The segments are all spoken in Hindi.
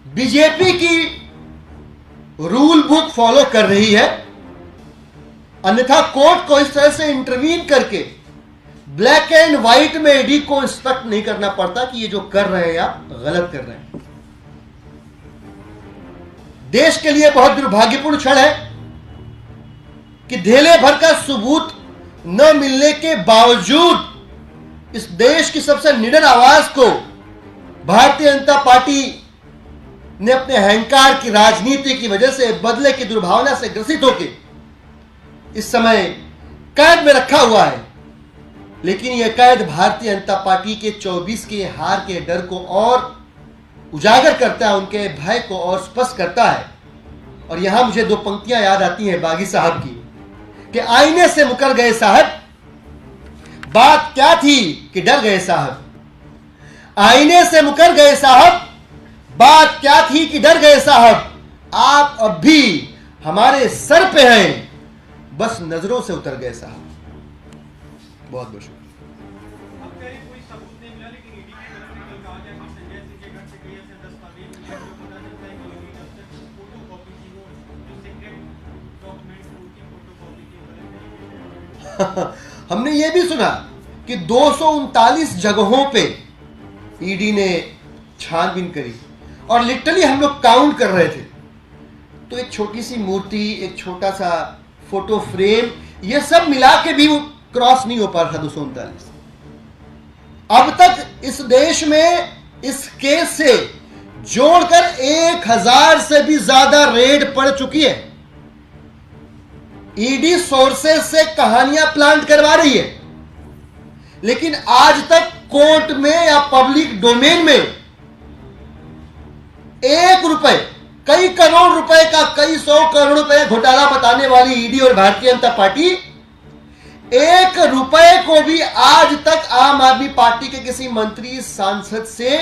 बीजेपी की रूल बुक फॉलो कर रही है, अन्यथा कोर्ट को इस तरह से इंटरवीन करके ब्लैक एंड व्हाइट में ईडी को इंस्पेक्ट नहीं करना पड़ता कि ये जो कर रहे हैं आप गलत कर रहे हैं। देश के लिए बहुत दुर्भाग्यपूर्ण क्षण है कि धेले भर का सबूत न मिलने के बावजूद इस देश की सबसे निडर आवाज को भारतीय जनता पार्टी ने अपने अहंकार की राजनीति की वजह से, बदले की दुर्भावना से ग्रसित होकर इस समय कैद में रखा हुआ है। लेकिन यह कैद भारतीय जनता पार्टी के 24 के हार के डर को और उजागर करता है, उनके भय को और स्पष्ट करता है। और यहां मुझे दो पंक्तियां याद आती हैं बागी साहब की कि आईने से मुकर गए साहब, बात क्या थी कि डर गए साहब। आईने से मुकर गए साहब, बात क्या थी कि डर गए साहब। आप अब भी हमारे सर पे हैं, बस नजरों से उतर गए साहब। बहुत बहुत शुक्रिया। हमने ये भी सुना कि 239 जगहों पे ईडी ने छानबीन करी और लिटरली हम लोग काउंट कर रहे थे तो एक छोटी सी मूर्ति, एक छोटा सा फोटो फ्रेम, ये सब मिला के भी वो क्रॉस नहीं हो पा रहा था 239। अब तक इस देश में इस केस से जोड़कर 1000 से भी ज्यादा रेड पड़ चुकी है। ईडी सोर्सेस से कहानियां प्लांट करवा रही है, लेकिन आज तक कोर्ट में या पब्लिक डोमेन में 1 रुपए, कई करोड़ रुपए का, कई 100 करोड़ रुपए घोटाला बताने वाली ईडी और भारतीय जनता पार्टी 1 रुपए को भी आज तक आम आदमी पार्टी के किसी मंत्री, सांसद से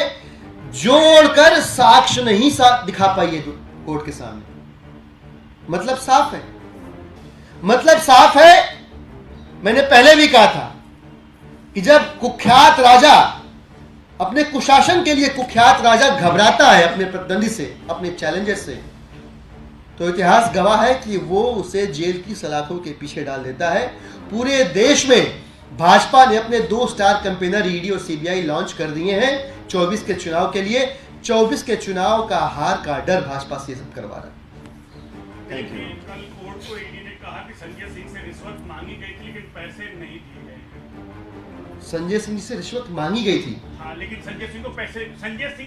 जोड़कर साक्ष्य नहीं दिखा पाई है कोर्ट के सामने। मतलब साफ है, मतलब साफ है। मैंने पहले भी कहा था कि जब कुख्यात राजा, अपने कुशासन के लिए कुख्यात राजा घबराता है अपने प्रतिद्वंदी से, अपने चैलेंजर से, तो इतिहास गवाह है कि वो उसे जेल की सलाखों के पीछे डाल देता है। पूरे देश में भाजपा ने अपने 2 स्टार कैंपेनर ईडी और सीबीआई लॉन्च कर दिए हैं 24 के चुनाव के लिए। 24 के चुनाव का हार का डर भाजपा से सब करवा रहा है। Thank you. संजय सिंह से रिश्वत मांगी गई थी लेकिन पैसे नहीं दिए गए। संजय सिंह से रिश्वत मांगी गई थी? हाँ, लेकिन संजय सिंह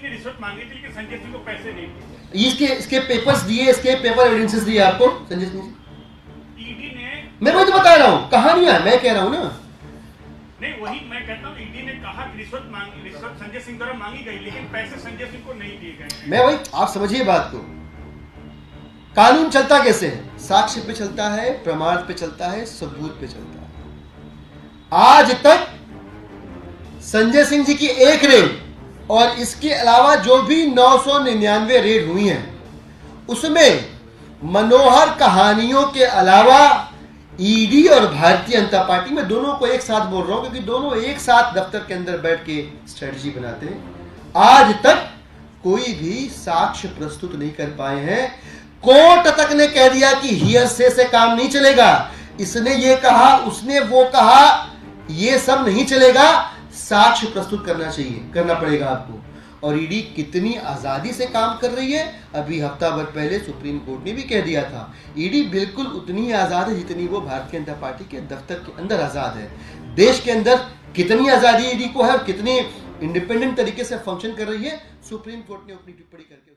ने रिश्वत मांगी थी लेकिन संजय सिंह को पैसे नहीं दिए। इसके पेपर्स दिए, इसके पेपर एविडेंसेस दिए आपको संजय सिंह जी? ईडी ने, मैं वही तो बता रहा हूँ, कहानियां मैं कह रहा हूँ ना। नहीं, वही मैं कहता हूँ, ईडी ने कहा कि रिश्वत संजय सिंह द्वारा मांगी गई लेकिन पैसे संजय सिंह को नहीं दिए गए। मैं वही, आप समझिए बात को। कानून चलता कैसे है? साक्ष्य पे चलता है, प्रमाण पे चलता है, सबूत पे चलता है। आज तक संजय सिंह जी की 1 रेड और इसके अलावा जो भी 999 रेड हुई हैं, उसमें मनोहर कहानियों के अलावा ईडी और भारतीय जनता पार्टी, में दोनों को एक साथ बोल रहा हूं क्योंकि दोनों एक साथ दफ्तर के अंदर बैठ के स्ट्रेटजी बनाते हैं, आज तक कोई भी साक्ष्य प्रस्तुत नहीं कर पाए हैं। कोर्ट तक ने कह दिया कि हियरसे से काम नहीं चलेगा, इसने ये कहा, उसने वो कहा, ये सब नहीं चलेगा, साक्ष्य प्रस्तुत करना पड़ेगा आपको। और ईडी कितनी आजादी से काम कर रही है, अभी हफ्ता भर पहले सुप्रीम कोर्ट ने भी कह दिया था ईडी बिल्कुल उतनी ही आजाद है जितनी वो भारतीय जनता पार्टी के दफ्तर के अंदर आजाद है। देश के अंदर कितनी आजादी ईडी को है और कितनी इंडिपेंडेंट तरीके से फंक्शन कर रही है, सुप्रीम कोर्ट ने अपनी टिप्पणी करके